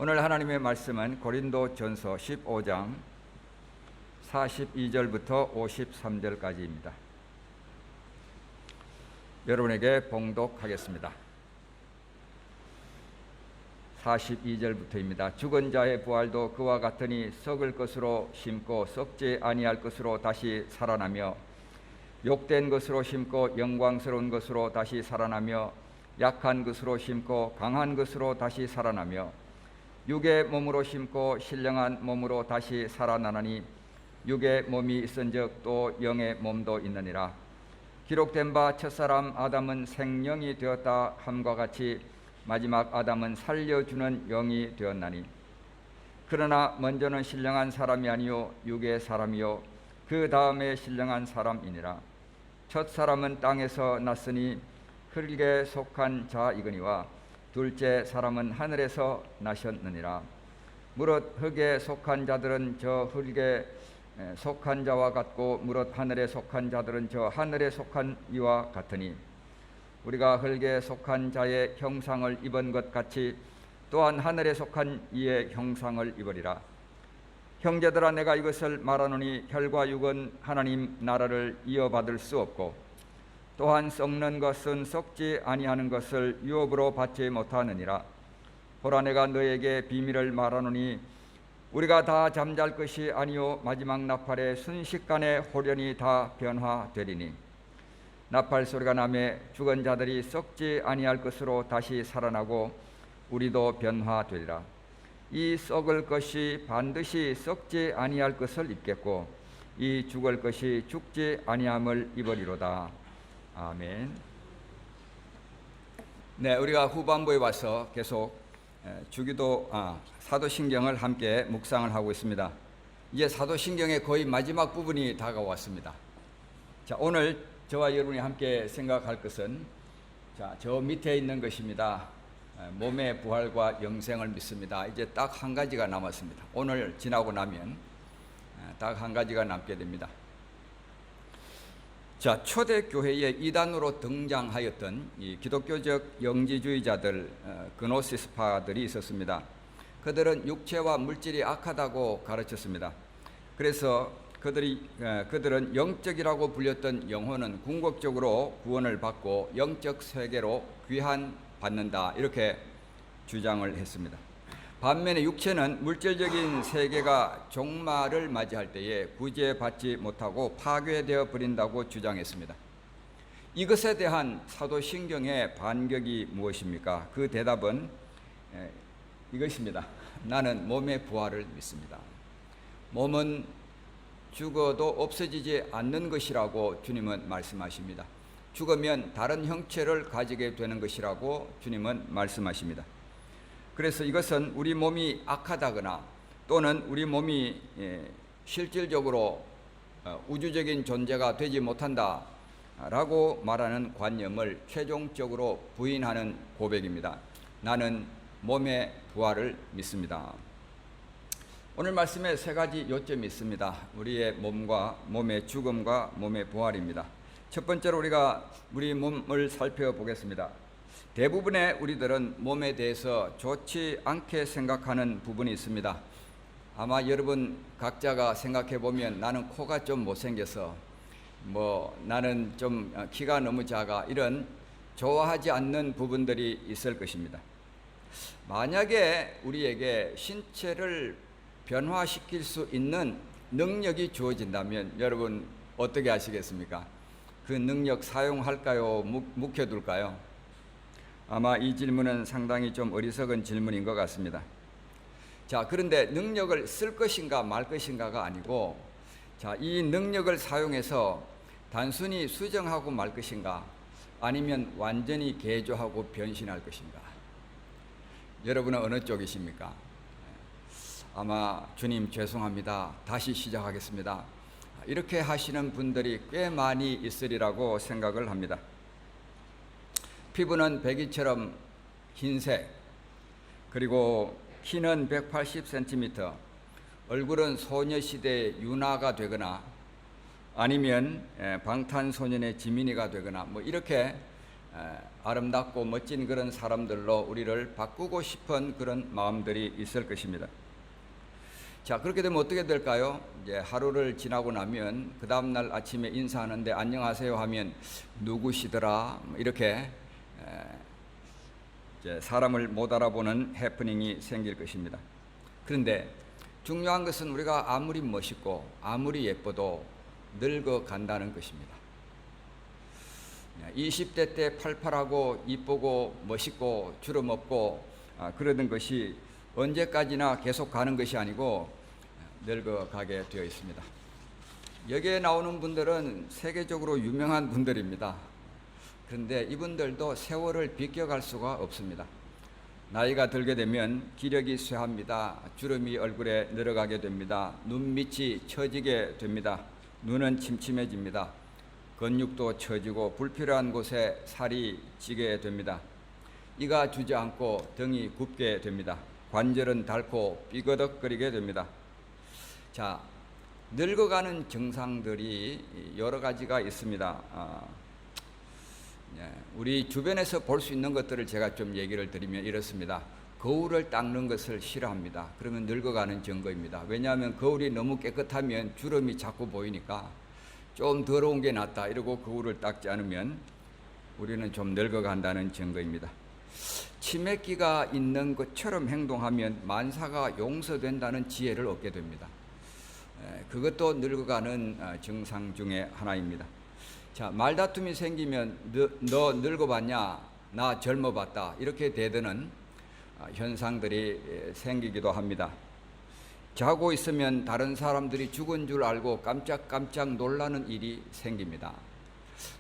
오늘 하나님의 말씀은 고린도전서 15장 42절부터 53절까지입니다. 여러분에게 봉독하겠습니다. 42절부터입니다. 죽은 자의 부활도 그와 같으니 썩을 것으로 심고 썩지 아니할 것으로 다시 살아나며, 욕된 것으로 심고 영광스러운 것으로 다시 살아나며, 약한 것으로 심고 강한 것으로 다시 살아나며, 육의 몸으로 심고 신령한 몸으로 다시 살아나나니, 육의 몸이 있은즉 또 영의 몸도 있느니라. 기록된 바 첫사람 아담은 생령이 되었다 함과 같이 마지막 아담은 살려주는 영이 되었나니, 그러나 먼저는 신령한 사람이 아니요 육의 사람이요 그 다음에 신령한 사람이니라. 첫 사람은 땅에서 났으니 흙에 속한 자이거니와 둘째 사람은 하늘에서 나셨느니라. 무릇 흙에 속한 자들은 저 흙에 속한 자와 같고 무릇 하늘에 속한 자들은 저 하늘에 속한 이와 같으니, 우리가 흙에 속한 자의 형상을 입은 것 같이 또한 하늘에 속한 이의 형상을 입으리라. 형제들아, 내가 이것을 말하노니 혈과 육은 하나님 나라를 이어받을 수 없고, 또한 썩는 것은 썩지 아니하는 것을 유업으로 받지 못하느니라. 보라, 내가 너에게 비밀을 말하노니 우리가 다 잠잘 것이 아니요 마지막 나팔에 순식간에 홀연히 다 변화되리니, 나팔 소리가 나매 죽은 자들이 썩지 아니할 것으로 다시 살아나고 우리도 변화되리라. 이 썩을 것이 반드시 썩지 아니할 것을 입겠고 이 죽을 것이 죽지 아니함을 입으리로다. 아멘. 네, 우리가 후반부에 와서 계속 사도신경을 함께 묵상을 하고 있습니다. 이제 사도신경의 거의 마지막 부분이 다가왔습니다. 자, 오늘 저와 여러분이 함께 생각할 것은 저 밑에 있는 것입니다. 몸의 부활과 영생을 믿습니다. 이제 딱 한 가지가 남았습니다. 오늘 지나고 나면 딱 한 가지가 남게 됩니다. 자, 초대교회의 이단으로 등장하였던 이 기독교적 영지주의자들, 그노시스파들이 있었습니다. 그들은 육체와 물질이 악하다고 가르쳤습니다. 그래서 그들은 영적이라고 불렸던 영혼은 궁극적으로 구원을 받고 영적 세계로 귀환받는다, 이렇게 주장을 했습니다. 반면에 육체는 물질적인 세계가 종말을 맞이할 때에 구제받지 못하고 파괴되어 버린다고 주장했습니다. 이것에 대한 사도신경의 반격이 무엇입니까? 그 대답은 이것입니다. 나는 몸의 부활을 믿습니다. 몸은 죽어도 없어지지 않는 것이라고 주님은 말씀하십니다. 죽으면 다른 형체를 가지게 되는 것이라고 주님은 말씀하십니다. 그래서 이것은 우리 몸이 악하다거나 또는 우리 몸이 실질적으로 우주적인 존재가 되지 못한다라고 말하는 관념을 최종적으로 부인하는 고백입니다. 나는 몸의 부활을 믿습니다. 오늘 말씀에 세 가지 요점이 있습니다. 우리의 몸과 몸의 죽음과 몸의 부활입니다. 첫 번째로 우리가 우리 몸을 살펴보겠습니다. 대부분의 우리들은 몸에 대해서 좋지 않게 생각하는 부분이 있습니다. 아마 여러분 각자가 생각해 보면 나는 코가 좀 못생겨서, 나는 좀 키가 너무 작아, 이런 좋아하지 않는 부분들이 있을 것입니다. 만약에 우리에게 신체를 변화시킬 수 있는 능력이 주어진다면 여러분 어떻게 하시겠습니까? 그 능력 사용할까요? 묵혀둘까요? 아마 이 질문은 상당히 좀 어리석은 질문인 것 같습니다. 자, 그런데 능력을 쓸 것인가 말 것인가가 아니고, 이 능력을 사용해서 단순히 수정하고 말 것인가, 아니면 완전히 개조하고 변신할 것인가. 여러분은 어느 쪽이십니까? 아마 주님 죄송합니다, 다시 시작하겠습니다, 이렇게 하시는 분들이 꽤 많이 있으리라고 생각을 합니다. 피부는 백이처럼 흰색, 그리고 키는 180cm, 얼굴은 소녀시대 유나가 되거나 아니면 방탄소년의 지민이가 되거나 이렇게 아름답고 멋진 그런 사람들로 우리를 바꾸고 싶은 그런 마음들이 있을 것입니다. 자, 그렇게 되면 어떻게 될까요? 이제 하루를 지나고 나면 그 다음날 아침에 인사하는데 안녕하세요 하면 누구시더라 이렇게 이제 사람을 못 알아보는 해프닝이 생길 것입니다. 그런데 중요한 것은 우리가 아무리 멋있고 아무리 예뻐도 늙어간다는 것입니다. 20대 때 팔팔하고 이쁘고 멋있고 주름 없고 그러던 것이 언제까지나 계속 가는 것이 아니고 늙어가게 되어 있습니다. 여기에 나오는 분들은 세계적으로 유명한 분들입니다. 그런데 이분들도 세월을 비껴갈 수가 없습니다. 나이가 들게 되면 기력이 쇠합니다. 주름이 얼굴에 늘어가게 됩니다. 눈밑이 처지게 됩니다. 눈은 침침해집니다. 근육도 처지고 불필요한 곳에 살이 찌게 됩니다. 이가 주저앉고 등이 굽게 됩니다. 관절은 닳고 삐거덕거리게 됩니다. 자, 늙어가는 증상들이 여러 가지가 있습니다. 우리 주변에서 볼 수 있는 것들을 제가 좀 얘기를 드리면 이렇습니다. 거울을 닦는 것을 싫어합니다. 그러면 늙어가는 증거입니다. 왜냐하면 거울이 너무 깨끗하면 주름이 자꾸 보이니까 좀 더러운 게 낫다 이러고 거울을 닦지 않으면 우리는 좀 늙어간다는 증거입니다. 치매기가 있는 것처럼 행동하면 만사가 용서된다는 지혜를 얻게 됩니다. 그것도 늙어가는 증상 중에 하나입니다. 자, 말다툼이 생기면 너 늙어봤냐? 나 젊어봤다. 이렇게 대드는 현상들이 생기기도 합니다. 자고 있으면 다른 사람들이 죽은 줄 알고 깜짝깜짝 놀라는 일이 생깁니다.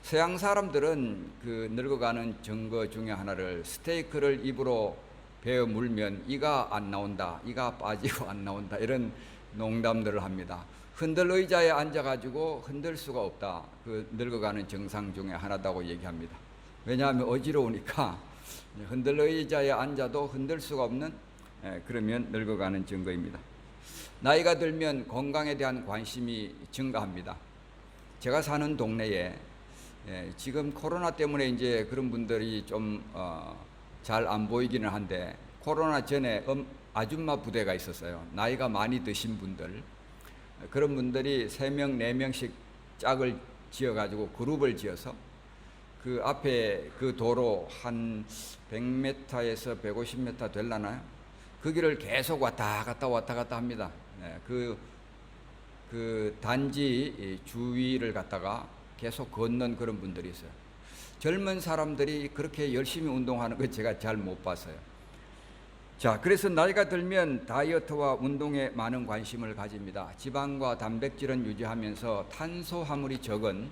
서양 사람들은 그 늙어가는 증거 중에 하나를 스테이크를 입으로 베어 물면 이가 안 나온다, 이가 빠지고 안 나온다 이런 농담들을 합니다. 흔들 의자에 앉아가지고 흔들 수가 없다. 그 늙어가는 증상 중에 하나다고 얘기합니다. 왜냐하면 어지러우니까 흔들 의자에 앉아도 흔들 수가 없는 그러면 늙어가는 증거입니다. 나이가 들면 건강에 대한 관심이 증가합니다. 제가 사는 동네에 지금 코로나 때문에 이제 그런 분들이 좀 잘 안 보이기는 한데 코로나 전에 아줌마 부대가 있었어요. 나이가 많이 드신 분들. 그런 분들이 3명, 4명씩 짝을 지어가지고 그룹을 지어서 그 앞에 그 도로 한 100m에서 150m 될라나요? 그 길을 계속 왔다 갔다 합니다. 그 단지 주위를 갖다가 계속 걷는 그런 분들이 있어요. 젊은 사람들이 그렇게 열심히 운동하는 거 제가 잘 못 봤어요. 자, 그래서 나이가 들면 다이어트와 운동에 많은 관심을 가집니다. 지방과 단백질은 유지하면서 탄수화물이 적은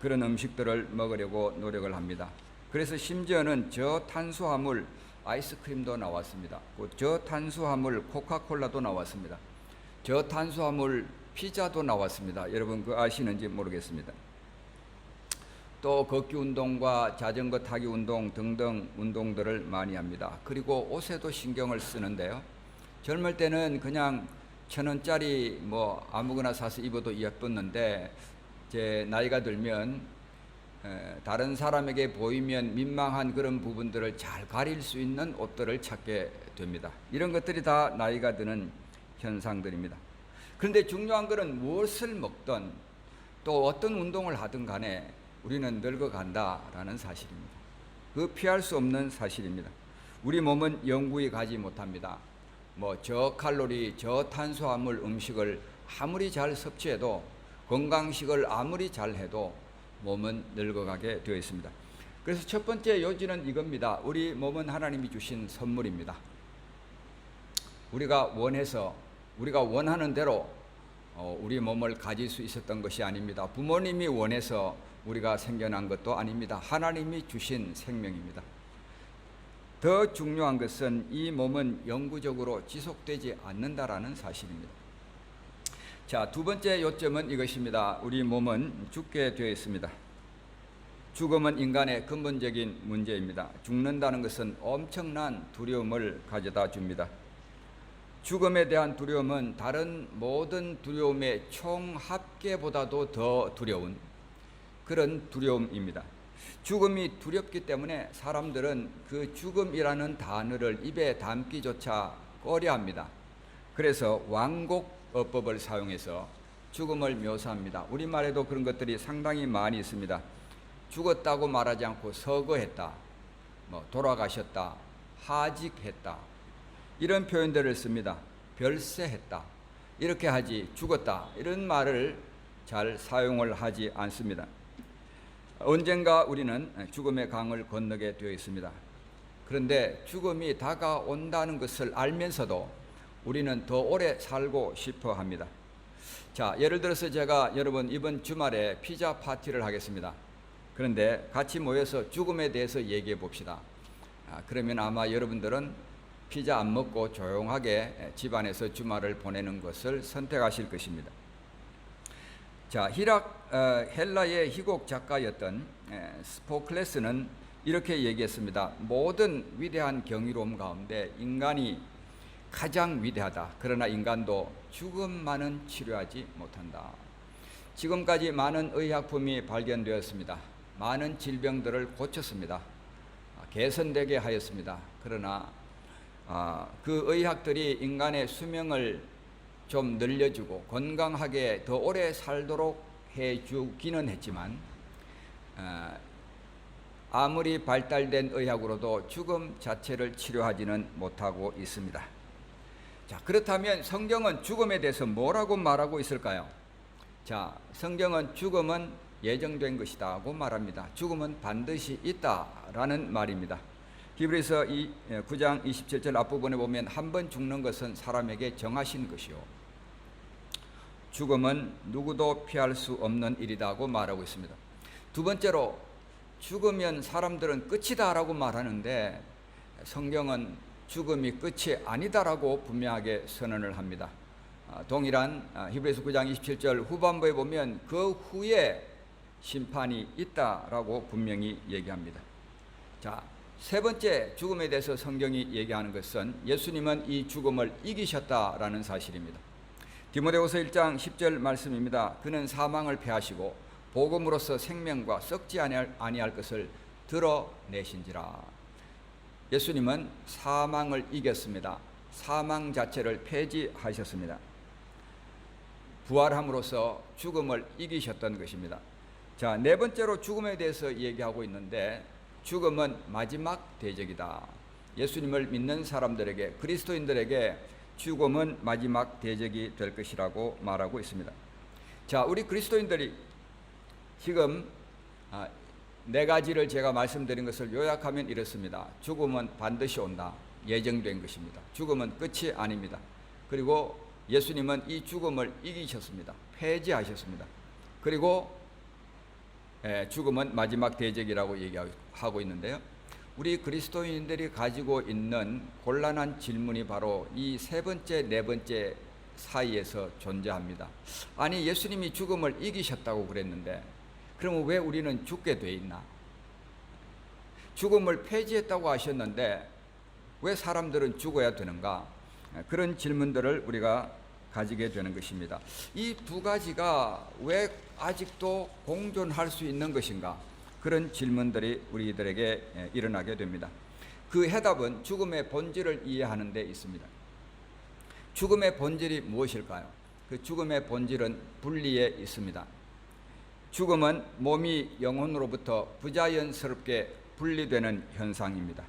그런 음식들을 먹으려고 노력을 합니다. 그래서 심지어는 저탄수화물 아이스크림도 나왔습니다. 저탄수화물 코카콜라도 나왔습니다. 저탄수화물 피자도 나왔습니다. 여러분 그거 아시는지 모르겠습니다. 또 걷기 운동과 자전거 타기 운동 등등 운동들을 많이 합니다. 그리고 옷에도 신경을 쓰는데요. 젊을 때는 그냥 1,000원짜리 뭐 아무거나 사서 입어도 예뻤는데 제 나이가 들면 다른 사람에게 보이면 민망한 그런 부분들을 잘 가릴 수 있는 옷들을 찾게 됩니다. 이런 것들이 다 나이가 드는 현상들입니다. 그런데 중요한 것은 무엇을 먹든 또 어떤 운동을 하든 간에 우리는 늙어간다라는 사실입니다. 그 피할 수 없는 사실입니다. 우리 몸은 영구히 가지 못합니다. 뭐 저칼로리, 저탄수화물 음식을 아무리 잘 섭취해도 건강식을 아무리 잘 해도 몸은 늙어가게 되어 있습니다. 그래서 첫 번째 요지는 이겁니다. 우리 몸은 하나님이 주신 선물입니다. 우리가 원하는 대로 우리 몸을 가질 수 있었던 것이 아닙니다. 부모님이 원해서 우리가 생겨난 것도 아닙니다. 하나님이 주신 생명입니다. 더 중요한 것은 이 몸은 영구적으로 지속되지 않는다라는 사실입니다. 자, 두 번째 요점은 이것입니다. 우리 몸은 죽게 되어 있습니다. 죽음은 인간의 근본적인 문제입니다. 죽는다는 것은 엄청난 두려움을 가져다 줍니다. 죽음에 대한 두려움은 다른 모든 두려움의 총합계보다도 더 두려운 그런 두려움입니다. 죽음이 두렵기 때문에 사람들은 그 죽음이라는 단어를 입에 담기조차 꺼려합니다. 그래서 완곡어법을 사용해서 죽음을 묘사합니다. 우리말에도 그런 것들이 상당히 많이 있습니다. 죽었다고 말하지 않고 서거했다, 돌아가셨다, 하직했다, 이런 표현들을 씁니다. 별세했다, 이렇게 하지 죽었다, 이런 말을 잘 사용을 하지 않습니다. 언젠가 우리는 죽음의 강을 건너게 되어 있습니다. 그런데 죽음이 다가온다는 것을 알면서도 우리는 더 오래 살고 싶어 합니다. 자, 예를 들어서 제가 여러분 이번 주말에 피자 파티를 하겠습니다. 그런데 같이 모여서 죽음에 대해서 얘기해 봅시다. 그러면 아마 여러분들은 피자 안 먹고 조용하게 집안에서 주말을 보내는 것을 선택하실 것입니다. 자, 헬라의 희곡 작가였던 스포클레스는 이렇게 얘기했습니다. 모든 위대한 경이로움 가운데 인간이 가장 위대하다. 그러나 인간도 죽음만은 치료하지 못한다. 지금까지 많은 의약품이 발견되었습니다. 많은 질병들을 고쳤습니다. 개선되게 하였습니다. 그러나 그 의학들이 인간의 수명을 좀 늘려주고 건강하게 더 오래 살도록 해주기는 했지만 아무리 발달된 의학으로도 죽음 자체를 치료하지는 못하고 있습니다. 자, 그렇다면 성경은 죽음에 대해서 뭐라고 말하고 있을까요? 자, 성경은 죽음은 예정된 것이다고 말합니다. 죽음은 반드시 있다라는 말입니다. 히브리서 9장 27절 앞부분에 보면 한 번 죽는 것은 사람에게 정하신 것이요 죽음은 누구도 피할 수 없는 일이라고 말하고 있습니다. 두 번째로 죽으면 사람들은 끝이다라고 말하는데 성경은 죽음이 끝이 아니다라고 분명하게 선언을 합니다. 동일한 히브리서 9장 27절 후반부에 보면 그 후에 심판이 있다라고 분명히 얘기합니다. 자, 세 번째 죽음에 대해서 성경이 얘기하는 것은 예수님은 이 죽음을 이기셨다라는 사실입니다. 디모데후서 1장 10절 말씀입니다. 그는 사망을 패하시고 복음으로써 생명과 썩지 아니할 것을 드러내신지라. 예수님은 사망을 이겼습니다. 사망 자체를 폐지하셨습니다. 부활함으로써 죽음을 이기셨던 것입니다. 자, 네 번째로 죽음에 대해서 얘기하고 있는데 죽음은 마지막 대적이다. 예수님을 믿는 사람들에게, 그리스도인들에게 죽음은 마지막 대적이 될 것이라고 말하고 있습니다. 자, 우리 그리스도인들이 지금 네 가지를 제가 말씀드린 것을 요약하면 이렇습니다. 죽음은 반드시 온다. 예정된 것입니다. 죽음은 끝이 아닙니다. 그리고 예수님은 이 죽음을 이기셨습니다. 폐지하셨습니다. 그리고 죽음은 마지막 대적이라고 얘기하고 있는데요. 우리 그리스도인들이 가지고 있는 곤란한 질문이 바로 이 세 번째, 네 번째 사이에서 존재합니다. 아니, 예수님이 죽음을 이기셨다고 그랬는데 그러면 왜 우리는 죽게 돼 있나? 죽음을 폐지했다고 하셨는데 왜 사람들은 죽어야 되는가? 그런 질문들을 우리가 가지게 되는 것입니다. 이 두 가지가 왜 아직도 공존할 수 있는 것인가? 그런 질문들이 우리들에게 일어나게 됩니다. 그 해답은 죽음의 본질을 이해하는 데 있습니다. 죽음의 본질이 무엇일까요? 그 죽음의 본질은 분리에 있습니다. 죽음은 몸이 영혼으로부터 부자연스럽게 분리되는 현상입니다.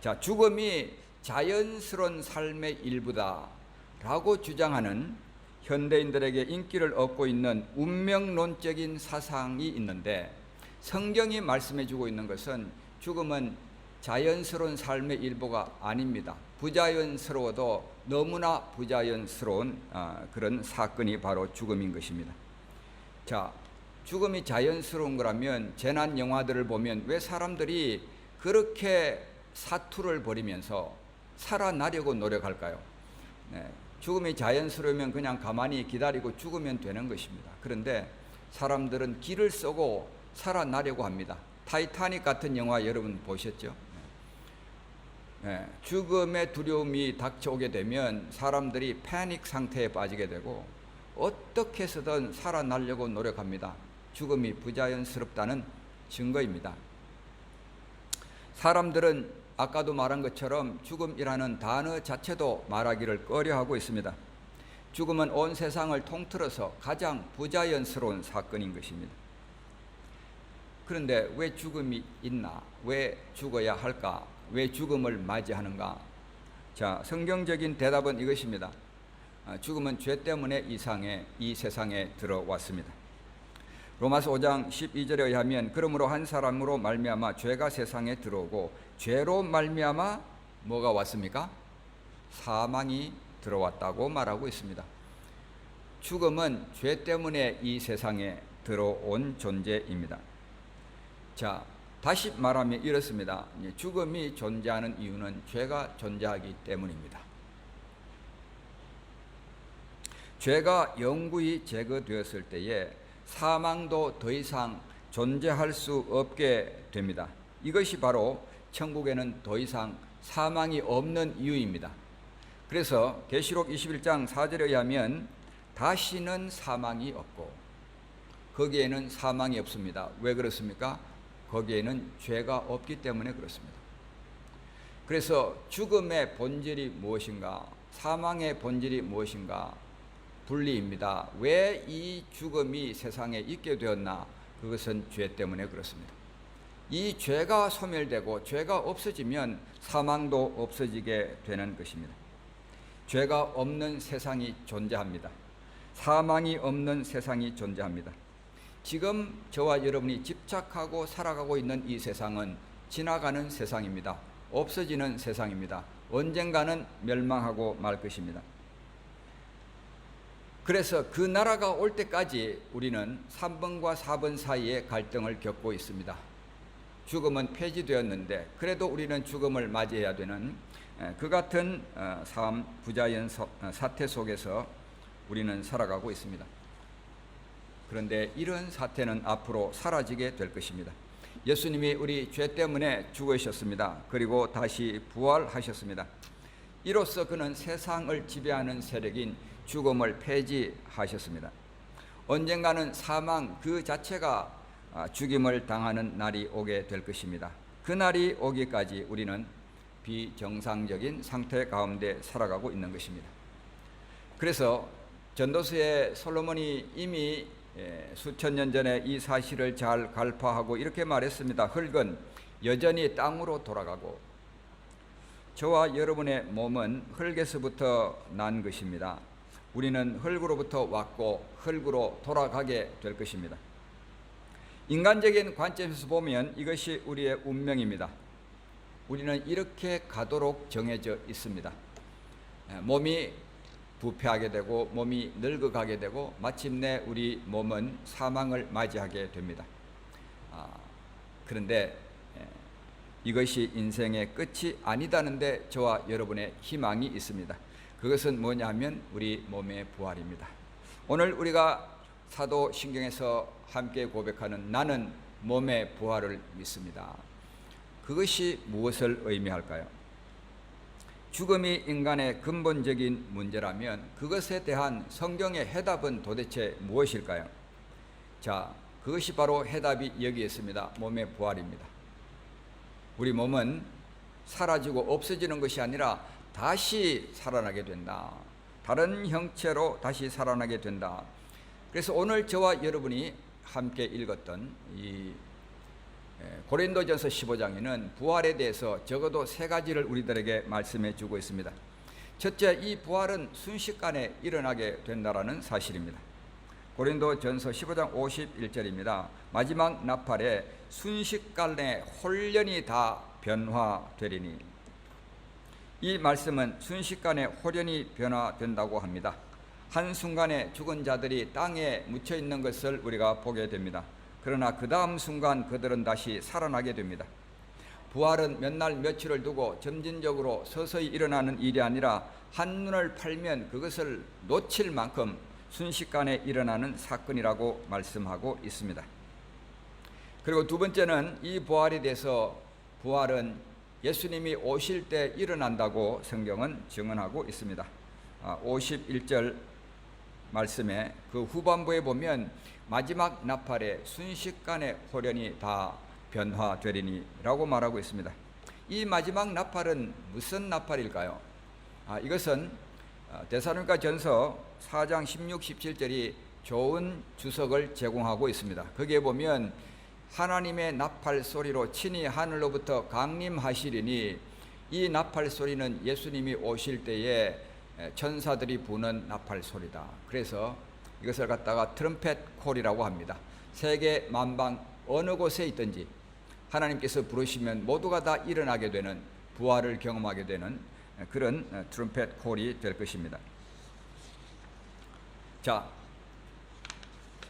자, 죽음이 자연스러운 삶의 일부다라고 주장하는 현대인들에게 인기를 얻고 있는 운명론적인 사상이 있는데 성경이 말씀해주고 있는 것은 죽음은 자연스러운 삶의 일부가 아닙니다. 부자연스러워도 너무나 부자연스러운 그런 사건이 바로 죽음인 것입니다. 자, 죽음이 자연스러운 거라면 재난 영화들을 보면 왜 사람들이 그렇게 사투를 벌이면서 살아나려고 노력할까요? 죽음이 자연스러우면 그냥 가만히 기다리고 죽으면 되는 것입니다. 그런데 사람들은 길을 쓰고 살아나려고 합니다. 타이타닉 같은 영화 여러분 보셨죠? 죽음의 두려움이 닥쳐오게 되면 사람들이 패닉 상태에 빠지게 되고 어떻게 해서든 살아나려고 노력합니다. 죽음이 부자연스럽다는 증거입니다. 사람들은 아까도 말한 것처럼 죽음이라는 단어 자체도 말하기를 꺼려하고 있습니다. 죽음은 온 세상을 통틀어서 가장 부자연스러운 사건인 것입니다. 그런데 왜 죽음이 있나? 왜 죽어야 할까? 왜 죽음을 맞이하는가? 자, 성경적인 대답은 이것입니다. 죽음은 죄 때문에 이 세상에 들어왔습니다. 로마서 5장 12절에 의하면 그러므로 한 사람으로 말미암아 죄가 세상에 들어오고 죄로 말미암아 뭐가 왔습니까? 사망이 들어왔다고 말하고 있습니다. 죽음은 죄 때문에 이 세상에 들어온 존재입니다. 자, 다시 말하면 이렇습니다. 죽음이 존재하는 이유는 죄가 존재하기 때문입니다. 죄가 영구히 제거되었을 때에 사망도 더 이상 존재할 수 없게 됩니다. 이것이 바로 천국에는 더 이상 사망이 없는 이유입니다. 그래서 계시록 21장 4절에 의하면 다시는 사망이 없고 거기에는 사망이 없습니다. 왜 그렇습니까? 거기에는 죄가 없기 때문에 그렇습니다. 그래서 죽음의 본질이 무엇인가? 사망의 본질이 무엇인가? 분리입니다. 왜 이 죽음이 세상에 있게 되었나? 그것은 죄 때문에 그렇습니다. 이 죄가 소멸되고 죄가 없어지면 사망도 없어지게 되는 것입니다. 죄가 없는 세상이 존재합니다. 사망이 없는 세상이 존재합니다. 지금 저와 여러분이 집착하고 살아가고 있는 이 세상은 지나가는 세상입니다. 없어지는 세상입니다. 언젠가는 멸망하고 말 것입니다. 그래서 그 나라가 올 때까지 우리는 3번과 4번 사이에 갈등을 겪고 있습니다. 죽음은 폐지되었는데 그래도 우리는 죽음을 맞이해야 되는 그 같은 삶, 부자연 사태 속에서 우리는 살아가고 있습니다. 그런데 이런 사태는 앞으로 사라지게 될 것입니다. 예수님이 우리 죄 때문에 죽으셨습니다. 그리고 다시 부활하셨습니다. 이로써 그는 세상을 지배하는 세력인 죽음을 폐지하셨습니다. 언젠가는 사망 그 자체가 죽임을 당하는 날이 오게 될 것입니다. 그 날이 오기까지 우리는 비정상적인 상태 가운데 살아가고 있는 것입니다. 그래서 전도서의 솔로몬이 이미 수천 년 전에 이 사실을 잘 간파하고 이렇게 말했습니다. 흙은 여전히 땅으로 돌아가고 저와 여러분의 몸은 흙에서부터 난 것입니다. 우리는 흙으로부터 왔고 흙으로 돌아가게 될 것입니다. 인간적인 관점에서 보면 이것이 우리의 운명입니다. 우리는 이렇게 가도록 정해져 있습니다. 몸이 부패하게 되고 몸이 늙어가게 되고 마침내 우리 몸은 사망을 맞이하게 됩니다. 그런데 이것이 인생의 끝이 아니다는데 저와 여러분의 희망이 있습니다. 그것은 뭐냐면 우리 몸의 부활입니다. 오늘 우리가 사도신경에서 함께 고백하는 나는 몸의 부활을 믿습니다. 그것이 무엇을 의미할까요? 죽음이 인간의 근본적인 문제라면 그것에 대한 성경의 해답은 도대체 무엇일까요? 자, 그것이 바로 해답이 여기 있습니다. 몸의 부활입니다. 우리 몸은 사라지고 없어지는 것이 아니라 다시 살아나게 된다. 다른 형체로 다시 살아나게 된다. 그래서 오늘 저와 여러분이 함께 읽었던 이 고린도전서 15장에는 부활에 대해서 적어도 세 가지를 우리들에게 말씀해 주고 있습니다. 첫째, 이 부활은 순식간에 일어나게 된다라는 사실입니다. 고린도전서 15장 51절입니다. 마지막 나팔에 순식간에 홀연히 다 변화되리니, 이 말씀은 순식간에 홀연히 변화된다고 합니다. 한순간에 죽은 자들이 땅에 묻혀 있는 것을 우리가 보게 됩니다. 그러나 그 다음 순간 그들은 다시 살아나게 됩니다. 부활은 몇 날 며칠을 두고 점진적으로 서서히 일어나는 일이 아니라 한눈을 팔면 그것을 놓칠 만큼 순식간에 일어나는 사건이라고 말씀하고 있습니다. 그리고 두 번째는 이 부활에 대해서 부활은 예수님이 오실 때 일어난다고 성경은 증언하고 있습니다. 51절 말씀에 그 후반부에 보면 마지막 나팔에 순식간에 호련히 다 변화되리니라고 말하고 있습니다. 이 마지막 나팔은 무슨 나팔일까요? 이것은 데살로니가 전서 4장 16, 17절이 좋은 주석을 제공하고 있습니다. 거기에 보면 하나님의 나팔 소리로 친히 하늘로부터 강림하시리니 이 나팔 소리는 예수님이 오실 때에 천사들이 부는 나팔 소리다. 그래서 이것을 갖다가 트럼펫 콜이라고 합니다. 세계 만방 어느 곳에 있든지 하나님께서 부르시면 모두가 다 일어나게 되는, 부활을 경험하게 되는 그런 트럼펫 콜이 될 것입니다. 자,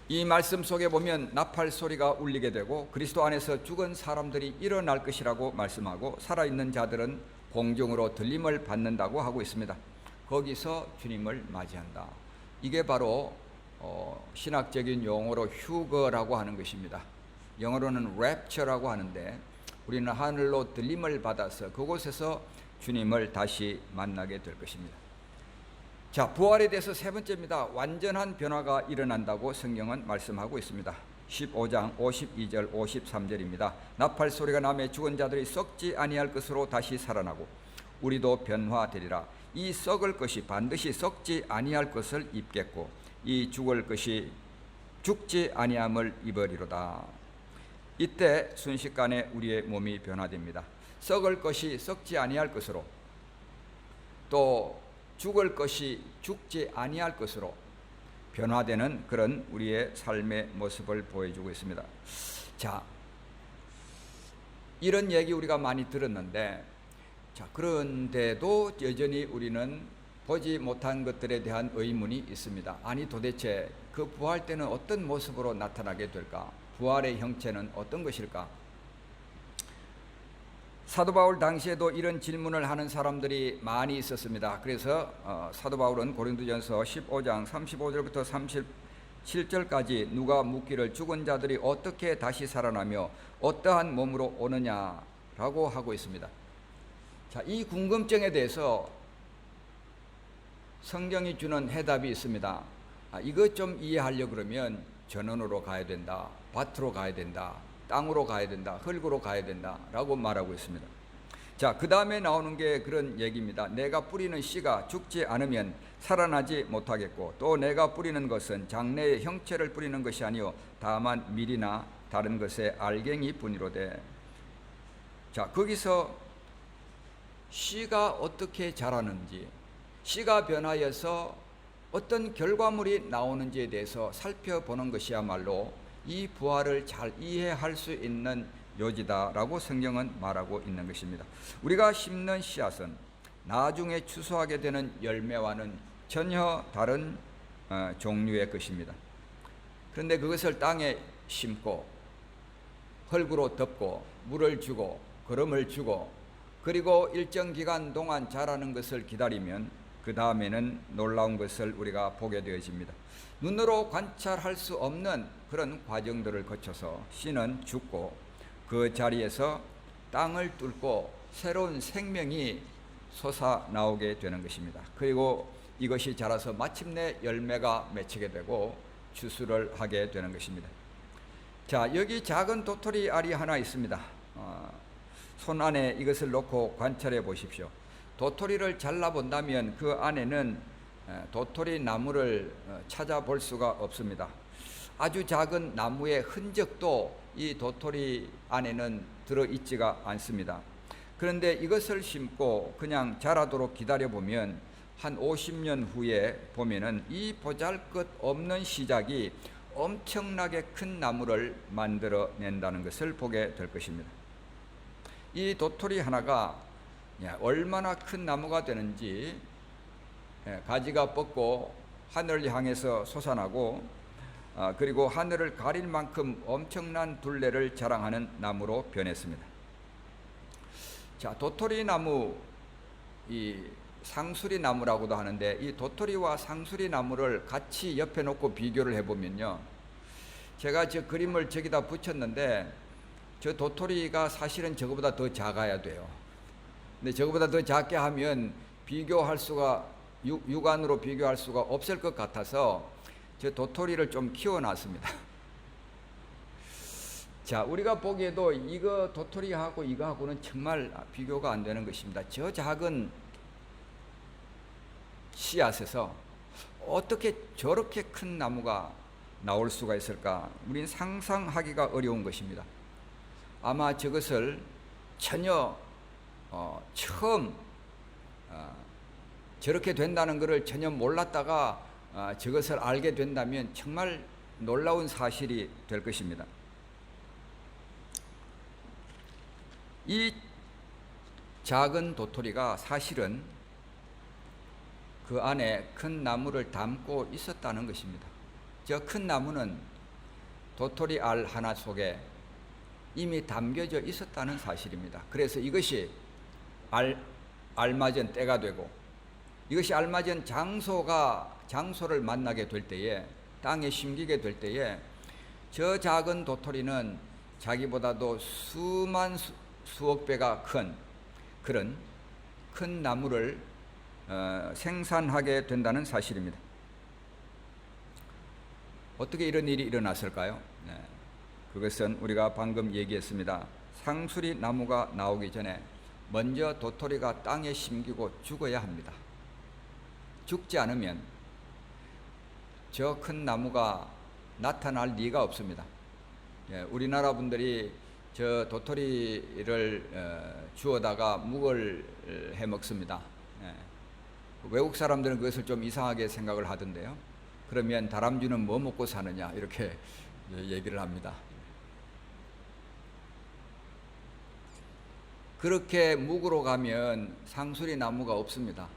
이 말씀 속에 보면 나팔 소리가 울리게 되고 그리스도 안에서 죽은 사람들이 일어날 것이라고 말씀하고 살아있는 자들은 공중으로 들림을 받는다고 하고 있습니다. 거기서 주님을 맞이한다. 이게 바로 신학적인 용어로 휴거라고 하는 것입니다. 영어로는 rapture라고 하는데 우리는 하늘로 들림을 받아서 그곳에서 주님을 다시 만나게 될 것입니다. 자, 부활에 대해서 세 번째입니다. 완전한 변화가 일어난다고 성경은 말씀하고 있습니다. 15장 52절 53절입니다. 나팔 소리가 나매 죽은 자들이 썩지 아니할 것으로 다시 살아나고 우리도 변화되리라. 이 썩을 것이 반드시 썩지 아니할 것을 입겠고 이 죽을 것이 죽지 아니함을 입으리로다. 이때 순식간에 우리의 몸이 변화됩니다. 썩을 것이 썩지 아니할 것으로, 또 죽을 것이 죽지 아니할 것으로 변화되는 그런 우리의 삶의 모습을 보여주고 있습니다. 자, 이런 얘기 우리가 많이 들었는데, 자, 그런데도 여전히 우리는 보지 못한 것들에 대한 의문이 있습니다. 아니, 도대체 그 부활 때는 어떤 모습으로 나타나게 될까? 부활의 형체는 어떤 것일까? 사도 바울 당시에도 이런 질문을 하는 사람들이 많이 있었습니다. 그래서 사도 바울은 고린도전서 15장 35절부터 37절까지 누가 묻기를 죽은 자들이 어떻게 다시 살아나며 어떠한 몸으로 오느냐라고 하고 있습니다. 자, 이 궁금증에 대해서 성경이 주는 해답이 있습니다. 이것 좀 이해하려고 그러면 전원으로 가야 된다, 밭으로 가야 된다, 땅으로 가야 된다, 흙으로 가야 된다 라고 말하고 있습니다. 자, 그 다음에 나오는 게 그런 얘기입니다. 내가 뿌리는 씨가 죽지 않으면 살아나지 못하겠고 또 내가 뿌리는 것은 장래의 형체를 뿌리는 것이 아니요 다만 밀이나 다른 것의 알갱이 뿐이로되. 자, 거기서 씨가 어떻게 자라는지, 씨가 변하여서 어떤 결과물이 나오는지에 대해서 살펴보는 것이야말로 이 부활을 잘 이해할 수 있는 요지다라고 성경은 말하고 있는 것입니다. 우리가 심는 씨앗은 나중에 추수하게 되는 열매와는 전혀 다른 종류의 것입니다. 그런데 그것을 땅에 심고 흙으로 덮고 물을 주고 거름을 주고 그리고 일정 기간 동안 자라는 것을 기다리면 그 다음에는 놀라운 것을 우리가 보게 되어집니다. 눈으로 관찰할 수 없는 그런 과정들을 거쳐서 씨는 죽고 그 자리에서 땅을 뚫고 새로운 생명이 솟아나오게 되는 것입니다. 그리고 이것이 자라서 마침내 열매가 맺히게 되고 추수를 하게 되는 것입니다. 자, 여기 작은 도토리 알이 하나 있습니다. 손 안에 이것을 놓고 관찰해 보십시오. 도토리를 잘라본다면 그 안에는 도토리 나무를 찾아볼 수가 없습니다. 아주 작은 나무의 흔적도 이 도토리 안에는 들어있지가 않습니다. 그런데 이것을 심고 그냥 자라도록 기다려보면 한 50년 후에 보면은 이 보잘것없는 시작이 엄청나게 큰 나무를 만들어낸다는 것을 보게 될 것입니다. 이 도토리 하나가 얼마나 큰 나무가 되는지, 가지가 뻗고 하늘을 향해서 솟아나고 그리고 하늘을 가릴 만큼 엄청난 둘레를 자랑하는 나무로 변했습니다. 자, 도토리 나무, 이 상수리 나무라고도 하는데 이 도토리와 상수리 나무를 같이 옆에 놓고 비교를 해보면요, 제가 저 그림을 저기다 붙였는데 저 도토리가 사실은 저거보다 더 작아야 돼요. 근데 저거보다 더 작게 하면 비교할 수가 육안으로 비교할 수가 없을 것 같아서 저 도토리를 좀 키워놨습니다. 자, 우리가 보기에도 이거 도토리하고 이거하고는 정말 비교가 안 되는 것입니다. 저 작은 씨앗에서 어떻게 저렇게 큰 나무가 나올 수가 있을까? 우린 상상하기가 어려운 것입니다. 아마 저것을 전혀 처음 저렇게 된다는 것을 전혀 몰랐다가 저것을 알게 된다면 정말 놀라운 사실이 될 것입니다. 이 작은 도토리가 사실은 그 안에 큰 나무를 담고 있었다는 것입니다. 저 큰 나무는 도토리 알 하나 속에 이미 담겨져 있었다는 사실입니다. 그래서 이것이 알맞은 때가 되고 이것이 알맞은 장소를 만나게 될 때에, 땅에 심기게 될 때에 저 작은 도토리는 자기보다도 수억 배가 큰 그런 큰 나무를 생산하게 된다는 사실입니다. 어떻게 이런 일이 일어났을까요? 그것은 우리가 방금 얘기했습니다. 상수리 나무가 나오기 전에 먼저 도토리가 땅에 심기고 죽어야 합니다. 죽지 않으면 저 큰 나무가 나타날 리가 없습니다. 우리나라 분들이 저 도토리를 주워다가 묵을 해 먹습니다. 외국 사람들은 그것을 좀 이상하게 생각을 하던데요. 그러면 다람쥐는 뭐 먹고 사느냐 이렇게 얘기를 합니다. 그렇게 묵으로 가면 상수리 나무가 없습니다.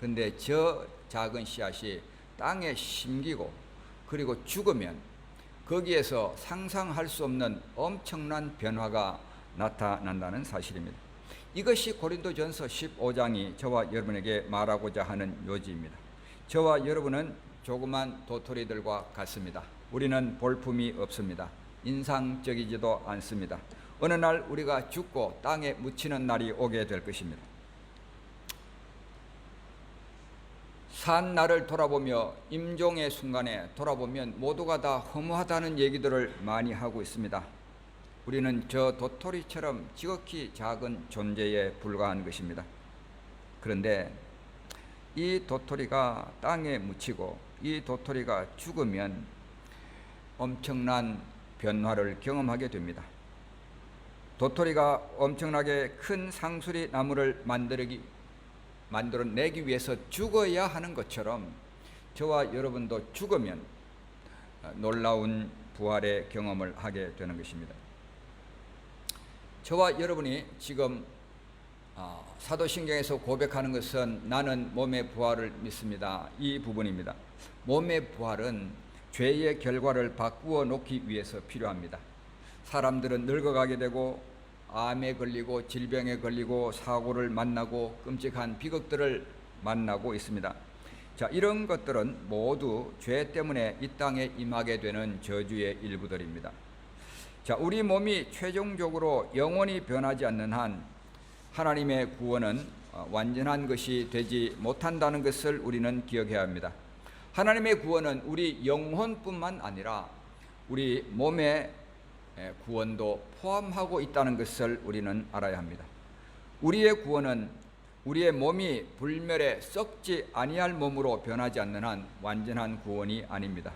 근데 저 작은 씨앗이 땅에 심기고 그리고 죽으면 거기에서 상상할 수 없는 엄청난 변화가 나타난다는 사실입니다. 이것이 고린도전서 15장이 저와 여러분에게 말하고자 하는 요지입니다. 저와 여러분은 조그만 도토리들과 같습니다. 우리는 볼품이 없습니다. 인상적이지도 않습니다. 어느 날 우리가 죽고 땅에 묻히는 날이 오게 될 것입니다. 산 날을 돌아보며 임종의 순간에 돌아보면 모두가 다 허무하다는 얘기들을 많이 하고 있습니다. 우리는 저 도토리처럼 지극히 작은 존재에 불과한 것입니다. 그런데 이 도토리가 땅에 묻히고 이 도토리가 죽으면 엄청난 변화를 경험하게 됩니다. 도토리가 엄청나게 큰 상수리 나무를 만들어내기 위해서 죽어야 하는 것처럼 저와 여러분도 죽으면 놀라운 부활의 경험을 하게 되는 것입니다. 저와 여러분이 지금 사도신경에서 고백하는 것은 나는 몸의 부활을 믿습니다. 이 부분입니다. 몸의 부활은 죄의 결과를 바꾸어 놓기 위해서 필요합니다. 사람들은 늙어가게 되고 암에 걸리고 질병에 걸리고 사고를 만나고 끔찍한 비극들을 만나고 있습니다. 자, 이런 것들은 모두 죄 때문에 이 땅에 임하게 되는 저주의 일부들입니다. 자, 우리 몸이 최종적으로 영원히 변하지 않는 한 하나님의 구원은 완전한 것이 되지 못한다는 것을 우리는 기억해야 합니다. 하나님의 구원은 우리 영혼뿐만 아니라 우리 몸의 구원도 포함하고 있다는 것을 우리는 알아야 합니다. 우리의 구원은 우리의 몸이 불멸에 썩지 아니할 몸으로 변하지 않는 한 완전한 구원이 아닙니다.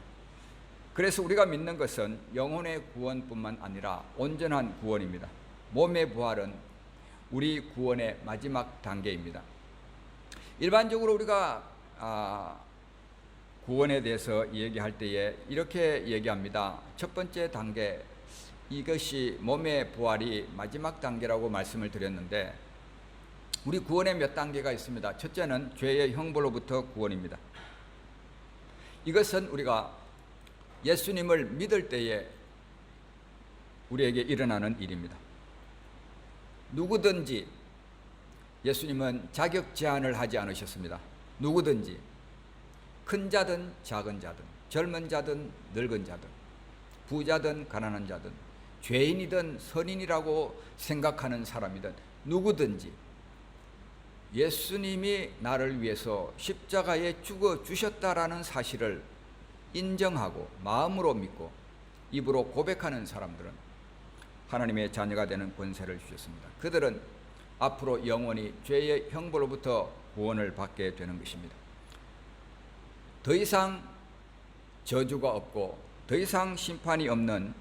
그래서 우리가 믿는 것은 영혼의 구원뿐만 아니라 온전한 구원입니다. 몸의 부활은 우리 구원의 마지막 단계입니다. 일반적으로 우리가 구원에 대해서 얘기할 때에 이렇게 얘기합니다. 첫 번째 단계, 이것이 몸의 부활이 마지막 단계라고 말씀을 드렸는데 우리 구원에 몇 단계가 있습니다. 첫째는 죄의 형벌로부터 구원입니다. 이것은 우리가 예수님을 믿을 때에 우리에게 일어나는 일입니다. 누구든지 예수님은 자격 제한을 하지 않으셨습니다. 누구든지 큰 자든 작은 자든 젊은 자든 늙은 자든 부자든 가난한 자든 죄인이든 선인이라고 생각하는 사람이든 누구든지 예수님이 나를 위해서 십자가에 죽어 주셨다라는 사실을 인정하고 마음으로 믿고 입으로 고백하는 사람들은 하나님의 자녀가 되는 권세를 주셨습니다. 그들은 앞으로 영원히 죄의 형벌로부터 구원을 받게 되는 것입니다. 더 이상 저주가 없고 더 이상 심판이 없는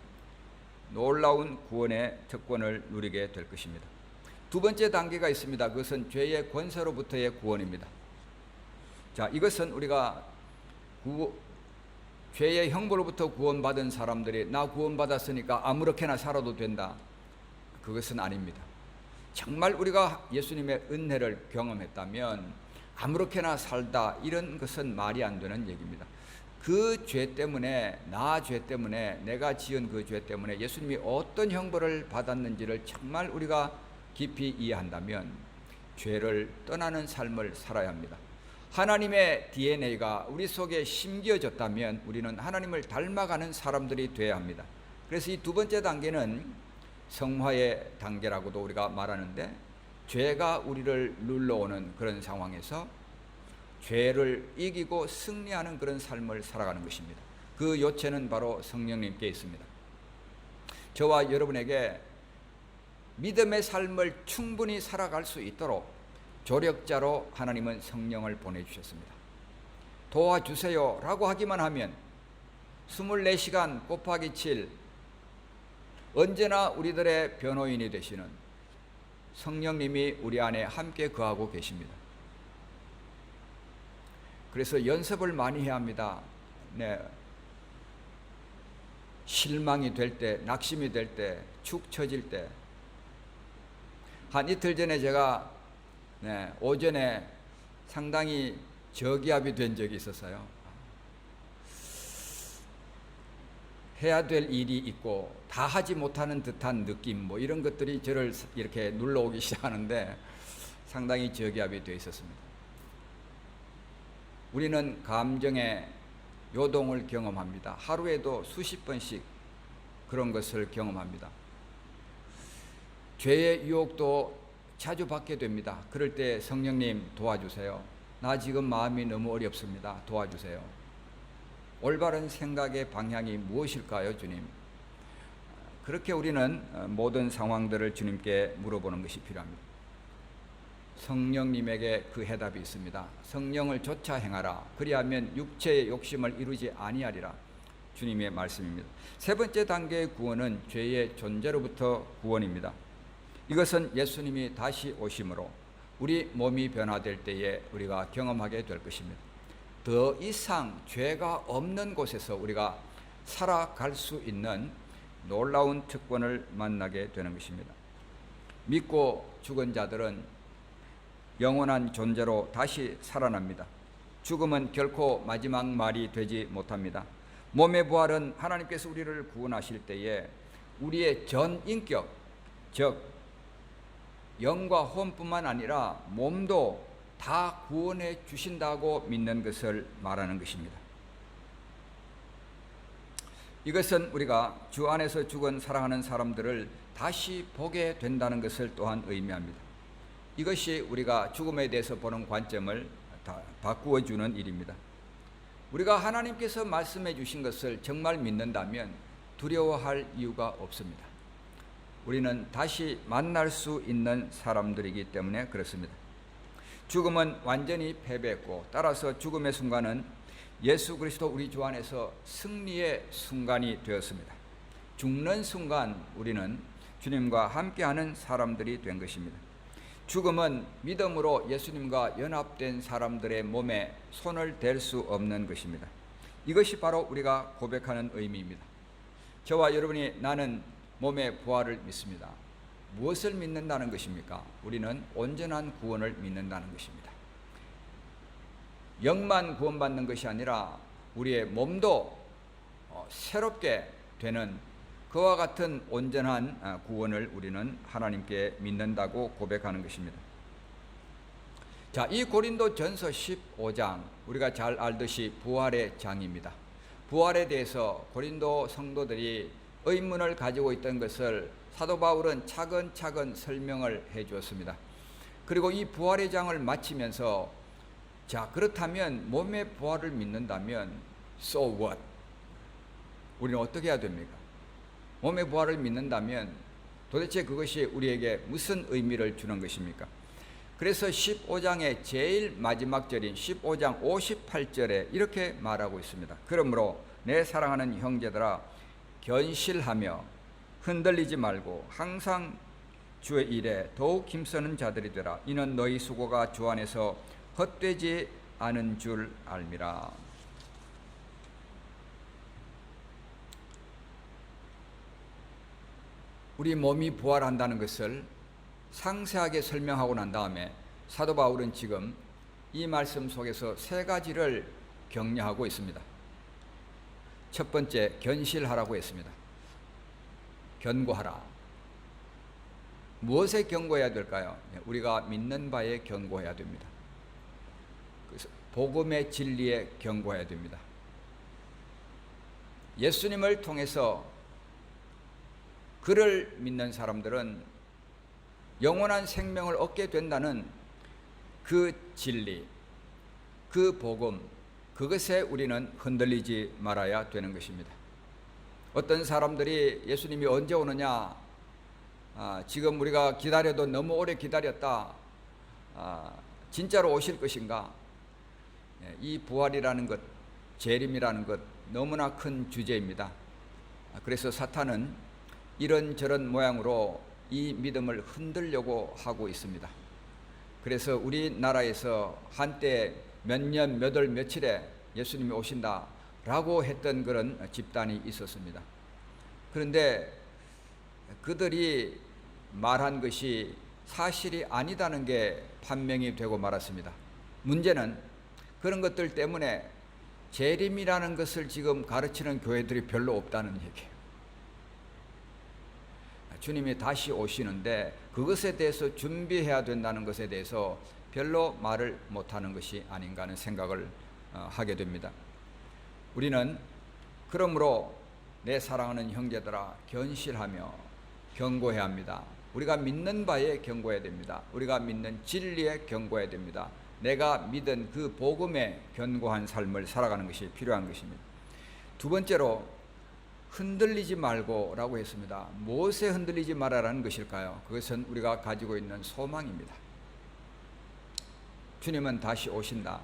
놀라운 구원의 특권을 누리게 될 것입니다. 두 번째 단계가 있습니다. 그것은 죄의 권세로부터의 구원입니다. 자, 이것은 우리가 죄의 형벌로부터 구원받은 사람들이 나 구원받았으니까 아무렇게나 살아도 된다, 그것은 아닙니다. 정말 우리가 예수님의 은혜를 경험했다면 아무렇게나 살다, 이런 것은 말이 안 되는 얘기입니다. 그 죄 때문에, 나 죄 때문에, 내가 지은 그 죄 때문에 예수님이 어떤 형벌을 받았는지를 정말 우리가 깊이 이해한다면 죄를 떠나는 삶을 살아야 합니다. 하나님의 DNA가 우리 속에 심겨졌다면 우리는 하나님을 닮아가는 사람들이 되어야 합니다. 그래서 이 두 번째 단계는 성화의 단계라고도 우리가 말하는데, 죄가 우리를 눌러오는 그런 상황에서 죄를 이기고 승리하는 그런 삶을 살아가는 것입니다. 그 요체는 바로 성령님께 있습니다. 저와 여러분에게 믿음의 삶을 충분히 살아갈 수 있도록 조력자로 하나님은 성령을 보내주셨습니다. 도와주세요 라고 하기만 하면 24시간 곱하기 7 언제나 우리들의 변호인이 되시는 성령님이 우리 안에 함께 거하고 계십니다. 그래서 연습을 많이 해야 합니다. 네. 실망이 될 때, 낙심이 될 때, 축 처질 때. 한 이틀 전에 제가 오전에 상당히 저기압이 된 적이 있었어요. 해야 될 일이 있고 다 하지 못하는 듯한 느낌, 이런 것들이 저를 이렇게 눌러오기 시작하는데 상당히 저기압이 되어 있었습니다. 우리는 감정의 요동을 경험합니다. 하루에도 수십 번씩 그런 것을 경험합니다. 죄의 유혹도 자주 받게 됩니다. 그럴 때 성령님 도와주세요. 나 지금 마음이 너무 어렵습니다. 도와주세요. 올바른 생각의 방향이 무엇일까요, 주님? 그렇게 우리는 모든 상황들을 주님께 물어보는 것이 필요합니다. 성령님에게 그 해답이 있습니다. 성령을 좇아 행하라. 그리하면 육체의 욕심을 이루지 아니하리라. 주님의 말씀입니다. 세 번째 단계의 구원은 죄의 존재로부터 구원입니다. 이것은 예수님이 다시 오심으로 우리 몸이 변화될 때에 우리가 경험하게 될 것입니다. 더 이상 죄가 없는 곳에서 우리가 살아갈 수 있는 놀라운 특권을 만나게 되는 것입니다. 믿고 죽은 자들은 영원한 존재로 다시 살아납니다. 죽음은 결코 마지막 말이 되지 못합니다. 몸의 부활은 하나님께서 우리를 구원하실 때에 우리의 전 인격, 즉 영과 혼뿐만 아니라 몸도 다 구원해 주신다고 믿는 것을 말하는 것입니다. 이것은 우리가 주 안에서 죽은 사랑하는 사람들을 다시 보게 된다는 것을 또한 의미합니다. 이것이 우리가 죽음에 대해서 보는 관점을 다 바꾸어 주는 일입니다. 우리가 하나님께서 말씀해 주신 것을 정말 믿는다면 두려워할 이유가 없습니다. 우리는 다시 만날 수 있는 사람들이기 때문에 그렇습니다. 죽음은 완전히 패배했고, 따라서 죽음의 순간은 예수 그리스도 우리 주 안에서 승리의 순간이 되었습니다. 죽는 순간 우리는 주님과 함께하는 사람들이 된 것입니다. 죽음은 믿음으로 예수님과 연합된 사람들의 몸에 손을 댈 수 없는 것입니다. 이것이 바로 우리가 고백하는 의미입니다. 저와 여러분이 나는 몸의 부활을 믿습니다. 무엇을 믿는다는 것입니까? 우리는 온전한 구원을 믿는다는 것입니다. 영만 구원받는 것이 아니라 우리의 몸도 새롭게 되는 그와 같은 온전한 구원을 우리는 하나님께 믿는다고 고백하는 것입니다. 자, 이 고린도전서 15장, 우리가 잘 알듯이 부활의 장입니다. 부활에 대해서 고린도 성도들이 의문을 가지고 있던 것을 사도 바울은 차근차근 설명을 해 주었습니다. 그리고 이 부활의 장을 마치면서, 자, 그렇다면 몸의 부활을 믿는다면 so what? 우리는 어떻게 해야 됩니까? 몸의 부활을 믿는다면 도대체 그것이 우리에게 무슨 의미를 주는 것입니까? 그래서 15장의 제일 마지막 절인 15장 58절에 이렇게 말하고 있습니다. 그러므로 내 사랑하는 형제들아, 견실하며 흔들리지 말고 항상 주의 일에 더욱 힘쓰는 자들이 되라. 이는 너희 수고가 주 안에서 헛되지 않은 줄 알미라. 우리 몸이 부활한다는 것을 상세하게 설명하고 난 다음에 사도 바울은 지금 이 말씀 속에서 세 가지를 격려하고 있습니다. 첫 번째, 견실하라고 했습니다. 견고하라. 무엇에 견고해야 될까요? 우리가 믿는 바에 견고해야 됩니다. 그래서 복음의 진리에 견고해야 됩니다. 예수님을 통해서 그를 믿는 사람들은 영원한 생명을 얻게 된다는 그 진리, 그 복음, 그것에 우리는 흔들리지 말아야 되는 것입니다. 어떤 사람들이 예수님이 언제 오느냐, 지금 우리가 기다려도 너무 오래 기다렸다, 진짜로 오실 것인가? 이 부활이라는 것, 재림이라는 것, 너무나 큰 주제입니다. 그래서 사탄은 이런저런 모양으로 이 믿음을 흔들려고 하고 있습니다. 그래서 우리나라에서 한때 몇 년, 몇 월, 며칠에 예수님이 오신다라고 했던 그런 집단이 있었습니다. 그런데 그들이 말한 것이 사실이 아니다는 게 판명이 되고 말았습니다. 문제는 그런 것들 때문에 재림이라는 것을 지금 가르치는 교회들이 별로 없다는 얘기예요. 주님이 다시 오시는데 그것에 대해서 준비해야 된다는 것에 대해서 별로 말을 못하는 것이 아닌가 하는 생각을 하게 됩니다. 우리는 그러므로 내 사랑하는 형제들아, 견실하며 견고해야 합니다. 우리가 믿는 바에 견고해야 됩니다. 우리가 믿는 진리에 견고해야 됩니다. 내가 믿은 그 복음에 견고한 삶을 살아가는 것이 필요한 것입니다. 두 번째로, 흔들리지 말고 라고 했습니다. 무엇에 흔들리지 말아라는 것일까요? 그것은 우리가 가지고 있는 소망입니다. 주님은 다시 오신다.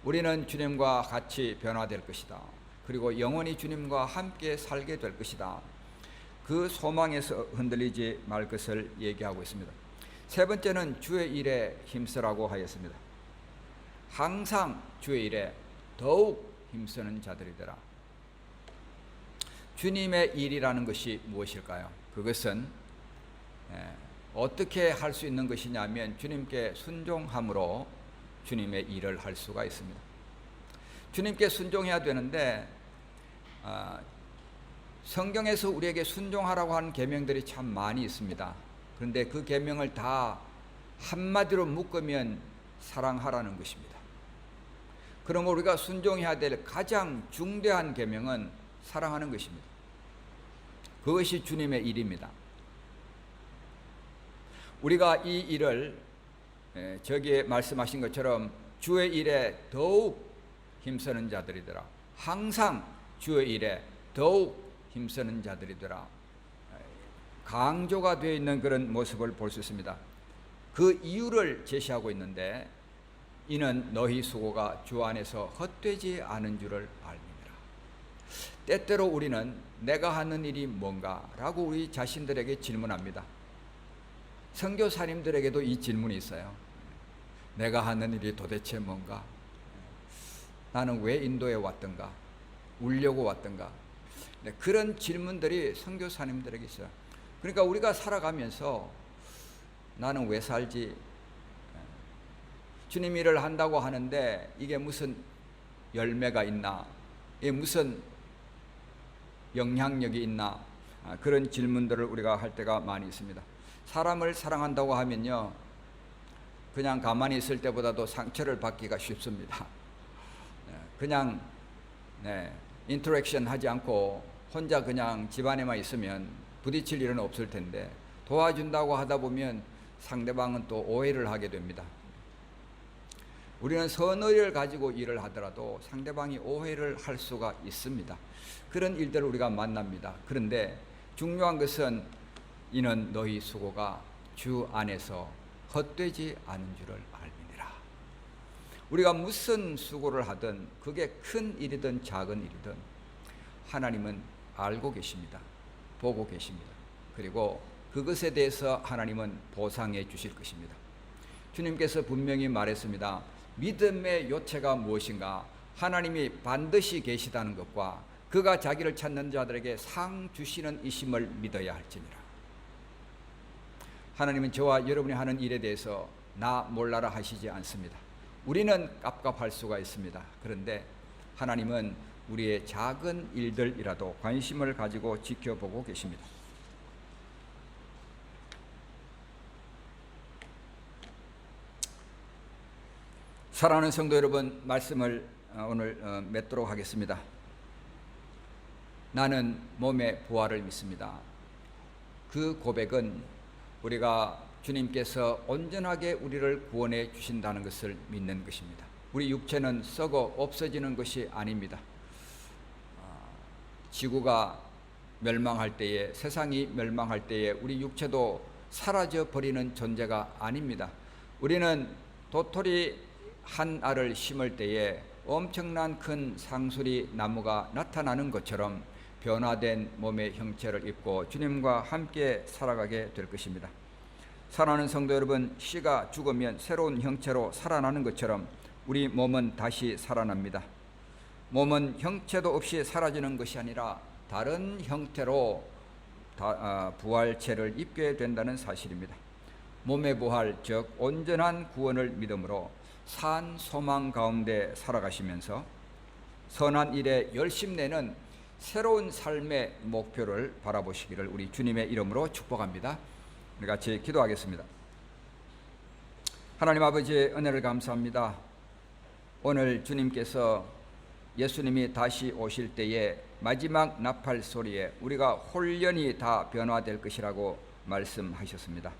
우리는 주님과 같이 변화될 것이다. 그리고 영원히 주님과 함께 살게 될 것이다. 그 소망에서 흔들리지 말 것을 얘기하고 있습니다. 세 번째는 주의 일에 힘쓰라고 하였습니다. 항상 주의 일에 더욱 힘쓰는 자들이 되라. 주님의 일이라는 것이 무엇일까요? 그것은 어떻게 할 수 있는 것이냐면 주님께 순종함으로 주님의 일을 할 수가 있습니다. 주님께 순종해야 되는데 성경에서 우리에게 순종하라고 하는 계명들이 참 많이 있습니다. 그런데 그 계명을 다 한마디로 묶으면 사랑하라는 것입니다. 그럼 우리가 순종해야 될 가장 중대한 계명은 사랑하는 것입니다. 그것이 주님의 일입니다. 우리가 이 일을 저기에 말씀하신 것처럼 주의 일에 더욱 힘쓰는 자들이더라. 항상 주의 일에 더욱 힘쓰는 자들이더라. 강조가 되어 있는 그런 모습을 볼 수 있습니다. 그 이유를 제시하고 있는데 이는 너희 수고가 주 안에서 헛되지 않은 줄을 알미니라. 때때로 우리는 내가 하는 일이 뭔가라고 우리 자신들에게 질문합니다. 선교사님들에게도 이 질문이 있어요. 내가 하는 일이 도대체 뭔가? 나는 왜 인도에 왔던가? 울려고 왔던가? 그런 질문들이 선교사님들에게 있어요. 그러니까 우리가 살아가면서 나는 왜 살지? 주님 일을 한다고 하는데 이게 무슨 열매가 있나? 이게 무슨 영향력이 있나? 그런 질문들을 우리가 할 때가 많이 있습니다. 사람을 사랑한다고 하면요, 그냥 가만히 있을 때보다도 상처를 받기가 쉽습니다. 그냥 인터랙션 하지 않고 혼자 그냥 집안에만 있으면 부딪힐 일은 없을 텐데 도와준다고 하다 보면 상대방은 또 오해를 하게 됩니다. 우리는 선의를 가지고 일을 하더라도 상대방이 오해를 할 수가 있습니다. 그런 일들을 우리가 만납니다. 그런데 중요한 것은 이는 너희 수고가 주 안에서 헛되지 않은 줄을 알미니라. 우리가 무슨 수고를 하든 그게 큰 일이든 작은 일이든 하나님은 알고 계십니다. 보고 계십니다. 그리고 그것에 대해서 하나님은 보상해 주실 것입니다. 주님께서 분명히 말했습니다. 믿음의 요체가 무엇인가? 하나님이 반드시 계시다는 것과 그가 자기를 찾는 자들에게 상 주시는 이심을 믿어야 할지니라. 하나님은 저와 여러분이 하는 일에 대해서 나 몰라라 하시지 않습니다. 우리는 깝깝할 수가 있습니다. 그런데 하나님은 우리의 작은 일들이라도 관심을 가지고 지켜보고 계십니다. 사랑하는 성도 여러분, 말씀을 오늘 맺도록 하겠습니다. 나는 몸의 부활을 믿습니다. 그 고백은 우리가 주님께서 온전하게 우리를 구원해 주신다는 것을 믿는 것입니다. 우리 육체는 썩어 없어지는 것이 아닙니다. 지구가 멸망할 때에, 세상이 멸망할 때에 우리 육체도 사라져 버리는 존재가 아닙니다. 우리는 도토리 한 알을 심을 때에 엄청난 큰 상수리 나무가 나타나는 것처럼 변화된 몸의 형체를 입고 주님과 함께 살아가게 될 것입니다. 사랑하는 성도 여러분, 씨가 죽으면 새로운 형체로 살아나는 것처럼 우리 몸은 다시 살아납니다. 몸은 형체도 없이 사라지는 것이 아니라 다른 형태로 부활체를 입게 된다는 사실입니다. 몸의 부활, 즉 온전한 구원을 믿음으로 산 소망 가운데 살아가시면서 선한 일에 열심내는 새로운 삶의 목표를 바라보시기를 우리 주님의 이름으로 축복합니다. 우리 같이 기도하겠습니다. 하나님 아버지의 은혜를 감사합니다. 오늘 주님께서 예수님이 다시 오실 때에 마지막 나팔 소리에 우리가 홀연히 다 변화될 것이라고 말씀하셨습니다.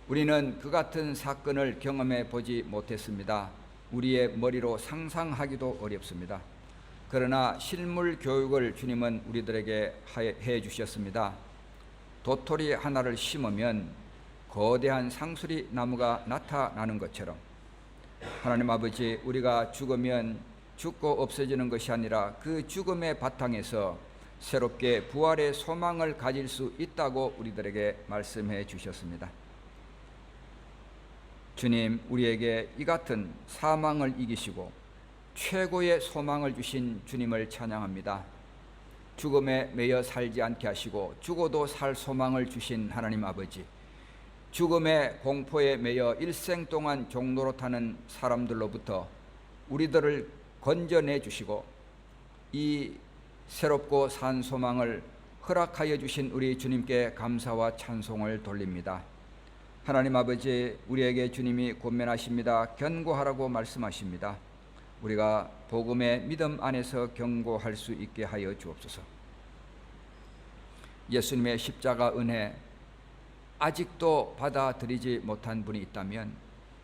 우리는 그 같은 사건을 경험해 보지 못했습니다. 우리의 머리로 상상하기도 어렵습니다. 그러나 실물 교육을 주님은 우리들에게 해 주셨습니다. 도토리 하나를 심으면 거대한 상수리 나무가 나타나는 것처럼 하나님 아버지, 우리가 죽으면 죽고 없어지는 것이 아니라 그 죽음의 바탕에서 새롭게 부활의 소망을 가질 수 있다고 우리들에게 말씀해 주셨습니다. 주님, 우리에게 이 같은 사망을 이기시고 최고의 소망을 주신 주님을 찬양합니다. 죽음에 매여 살지 않게 하시고 죽어도 살 소망을 주신 하나님 아버지, 죽음의 공포에 매여 일생 동안 종노릇하는 사람들로부터 우리들을 건져내 주시고 이 새롭고 산 소망을 허락하여 주신 우리 주님께 감사와 찬송을 돌립니다. 하나님 아버지, 우리에게 주님이 권면하십니다. 견고하라고 말씀하십니다. 우리가 복음의 믿음 안에서 견고할 수 있게 하여 주옵소서. 예수님의 십자가 은혜 아직도 받아들이지 못한 분이 있다면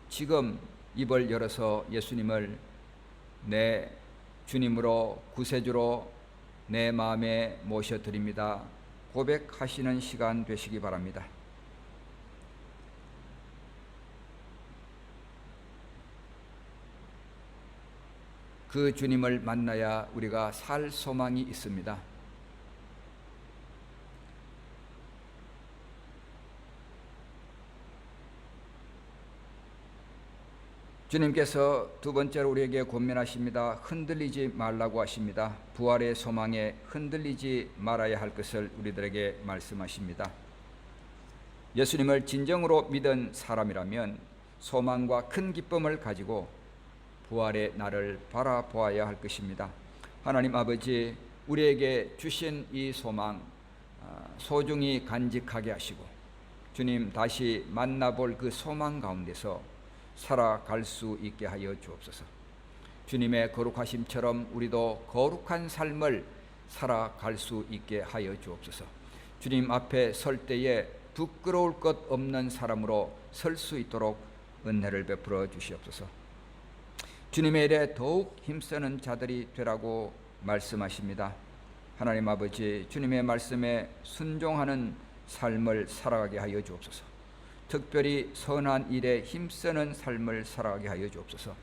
지금 입을 열어서 예수님을 내 주님으로 구세주로 내 마음에 모셔드립니다. 고백하시는 시간 되시기 바랍니다. 그 주님을 만나야 우리가 살 소망이 있습니다. 주님께서 두 번째로 우리에게 권면하십니다. 흔들리지 말라고 하십니다. 부활의 소망에 흔들리지 말아야 할 것을 우리들에게 말씀하십니다. 예수님을 진정으로 믿은 사람이라면 소망과 큰 기쁨을 가지고 부활의 날을 바라보아야 할 것입니다. 하나님 아버지, 우리에게 주신 이 소망 소중히 간직하게 하시고 주님 다시 만나볼 그 소망 가운데서 살아갈 수 있게 하여 주옵소서. 주님의 거룩하심처럼 우리도 거룩한 삶을 살아갈 수 있게 하여 주옵소서. 주님 앞에 설 때에 부끄러울 것 없는 사람으로 설 수 있도록 은혜를 베풀어 주시옵소서. 주님의 일에 더욱 힘쓰는 자들이 되라고 말씀하십니다. 하나님 아버지, 주님의 말씀에 순종하는 삶을 살아가게 하여 주옵소서. 특별히 선한 일에 힘쓰는 삶을 살아가게 하여 주옵소서.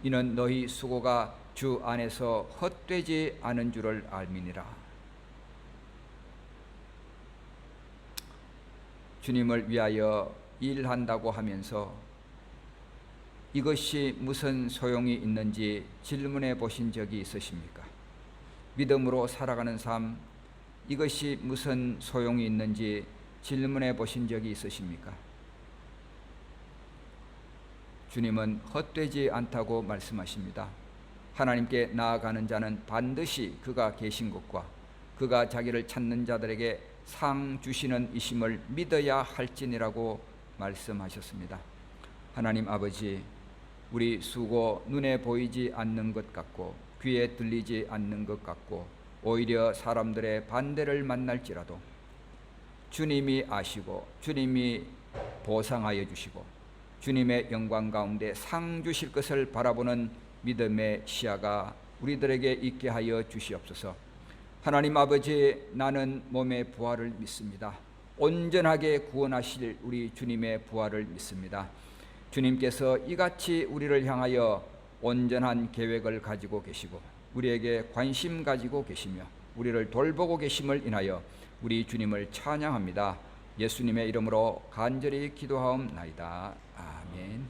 이는 너희 수고가 주 안에서 헛되지 않은 줄을 알미니라. 주님을 위하여 일한다고 하면서 이것이 무슨 소용이 있는지 질문해 보신 적이 있으십니까? 믿음으로 살아가는 삶, 이것이 무슨 소용이 있는지 질문해 보신 적이 있으십니까? 주님은 헛되지 않다고 말씀하십니다. 하나님께 나아가는 자는 반드시 그가 계신 것과 그가 자기를 찾는 자들에게 상 주시는 이심을 믿어야 할지니라고 말씀하셨습니다. 하나님 아버지, 우리 수고 눈에 보이지 않는 것 같고 귀에 들리지 않는 것 같고 오히려 사람들의 반대를 만날지라도 주님이 아시고 주님이 보상하여 주시고 주님의 영광 가운데 상 주실 것을 바라보는 믿음의 시야가 우리들에게 있게 하여 주시옵소서. 하나님 아버지, 나는 몸의 부활을 믿습니다. 온전하게 구원하실 우리 주님의 부활을 믿습니다. 주님께서 이같이 우리를 향하여 온전한 계획을 가지고 계시고 우리에게 관심 가지고 계시며 우리를 돌보고 계심을 인하여 우리 주님을 찬양합니다. 예수님의 이름으로 간절히 기도하옵나이다. 아멘.